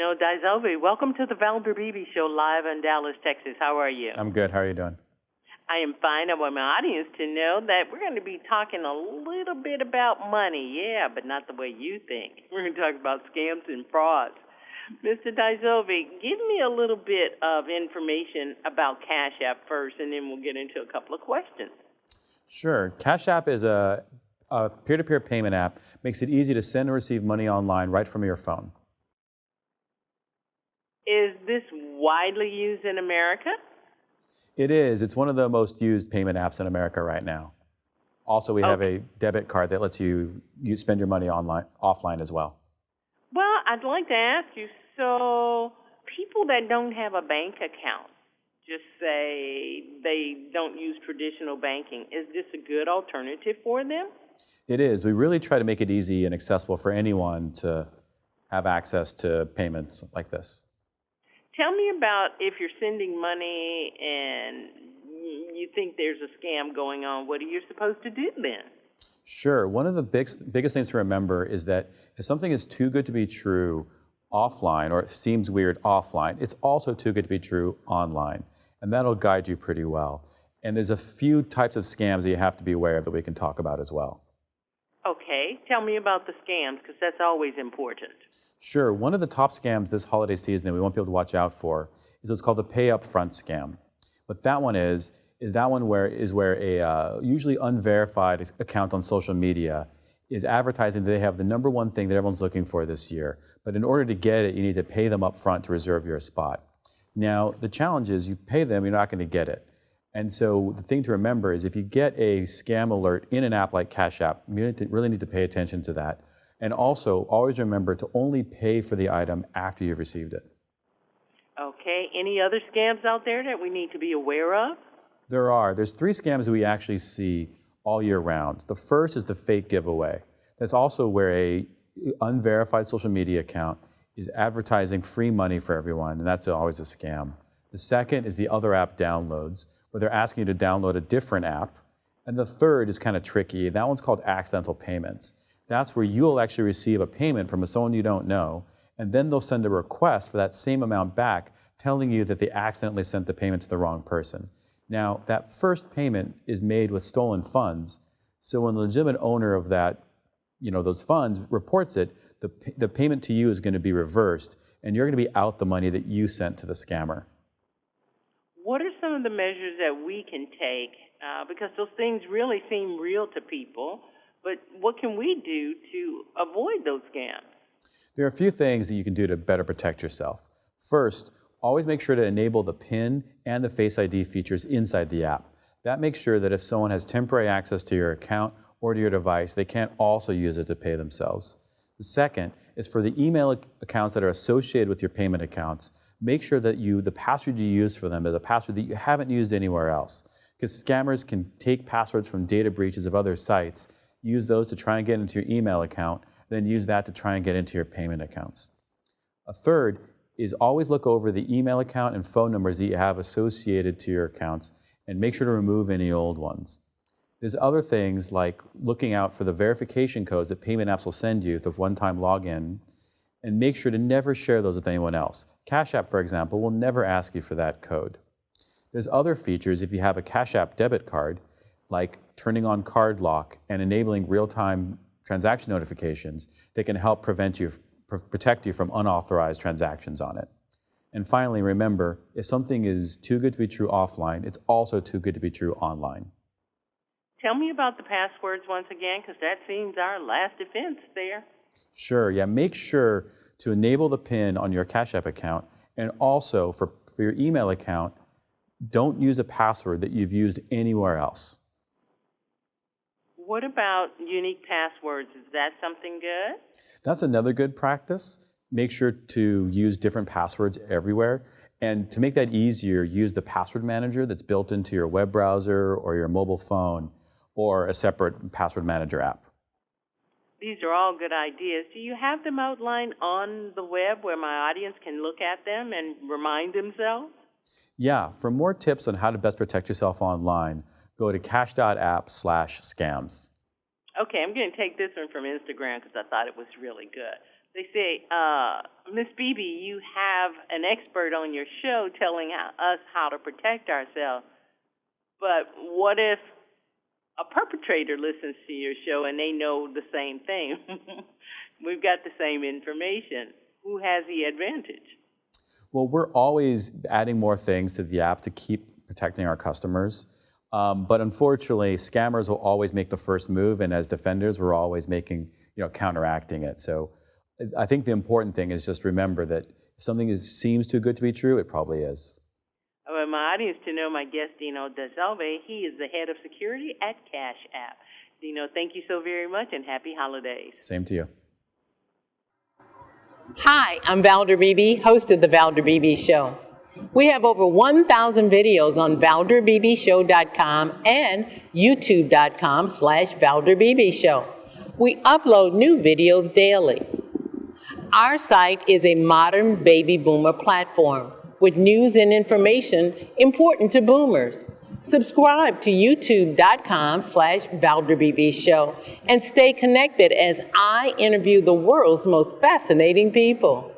Dino Zovi. Welcome to the Valder Beebe Show live in Dallas, Texas. How are you? I'm good. How are you doing? I am fine. I want my audience to know that we're going to be talking a little bit about money. Yeah, but not the way you think. We're going to talk about scams and frauds. Mr. Zovi, give me a little bit of information about Cash App first, and then we'll get into a couple of questions. Sure. Cash App is a peer-to-peer payment app. Makes it easy to send and receive money online right from your phone. Is this widely used in America? It is. It's one of the most used payment apps in America right now. Also, we have a debit card that lets you spend your money offline as well. Well, I'd like to ask you, so people that don't have a bank account, just say they don't use traditional banking, is this a good alternative for them? It is. We really try to make it easy and accessible for anyone to have access to payments like this. Tell me about if you're sending money and you think there's a scam going on, what are you supposed to do then? Sure. One of the biggest things to remember is that if something is too good to be true offline, or it seems weird offline, it's also too good to be true online. And that'll guide you pretty well. And there's a few types of scams that you have to be aware of that we can talk about as well. Okay. Tell me about the scams, because that's always important. Sure. One of the top scams this holiday season that we want people to watch out for is what's called the pay up front scam. What that one is that one where a usually unverified account on social media is advertising that they have the number one thing that everyone's looking for this year. But in order to get it, you need to pay them up front to reserve your spot. Now, the challenge is you pay them, you're not going to get it. And so the thing to remember is if you get a scam alert in an app like Cash App, you really need to pay attention to that. And also, always remember to only pay for the item after you've received it. Okay. Any other scams out there that we need to be aware of? There's 3 scams that we actually see all year round. The first is the fake giveaway. That's also where a unverified social media account is advertising free money for everyone, and that's always a scam. The second is the other app downloads, where they're asking you to download a different app. And the third is kind of tricky. That one's called accidental payments. That's where you'll actually receive a payment from someone you don't know, and then they'll send a request for that same amount back, telling you that they accidentally sent the payment to the wrong person. Now, that first payment is made with stolen funds, so when the legitimate owner of that, those funds reports it, the payment to you is going to be reversed, and you're going to be out the money that you sent to the scammer. What are some of the measures that we can take? Because those things really seem real to people, but what can we do to avoid those scams? There are a few things that you can do to better protect yourself. First, always make sure to enable the PIN and the Face ID features inside the app. That makes sure that if someone has temporary access to your account or to your device, they can't also use it to pay themselves. The second is for the email accounts that are associated with your payment accounts, make sure that the password you use for them is a password that you haven't used anywhere else. Because scammers can take passwords from data breaches of other sites, use those to try and get into your email account, then use that to try and get into your payment accounts. A third is always look over the email account and phone numbers that you have associated to your accounts and make sure to remove any old ones. There's other things like looking out for the verification codes that payment apps will send you with a one-time login, and make sure to never share those with anyone else. Cash App, for example, will never ask you for that code. There's other features if you have a Cash App debit card, like turning on card lock and enabling real-time transaction notifications that can help protect you from unauthorized transactions on it. And finally, remember, if something is too good to be true offline, it's also too good to be true online. Tell me about the passwords once again, because that seems our last defense there. Sure, yeah, make sure to enable the PIN on your Cash App account, and also for your email account, don't use a password that you've used anywhere else. What about unique passwords? Is that something good? That's another good practice. Make sure to use different passwords everywhere. And to make that easier, use the password manager that's built into your web browser or your mobile phone or a separate password manager app. These are all good ideas. Do you have them outlined on the web where my audience can look at them and remind themselves? Yeah, for more tips on how to best protect yourself online, go to cash.app/scams. Okay, I'm going to take this one from Instagram because I thought it was really good. They say, Miss Beebe, you have an expert on your show telling us how to protect ourselves. But what if a perpetrator listens to your show and they know the same thing? We've got the same information. Who has the advantage? Well, we're always adding more things to the app to keep protecting our customers. But unfortunately, scammers will always make the first move, and as defenders, we're always counteracting it. So I think the important thing is just remember that if something seems too good to be true, it probably is. I want my audience to know my guest, Dino Zovi. He is the head of security at Cash App. Dino, thank you so very much, and happy holidays. Same to you. Hi, I'm Valder Beebe, host of The Valder Beebe Show. We have over 1,000 videos on ValderBeebeShow.com and YouTube.com/ValderBeebe Show. We upload new videos daily. Our site is a modern baby boomer platform with news and information important to boomers. Subscribe to YouTube.com/ValderBeebe Show and stay connected as I interview the world's most fascinating people.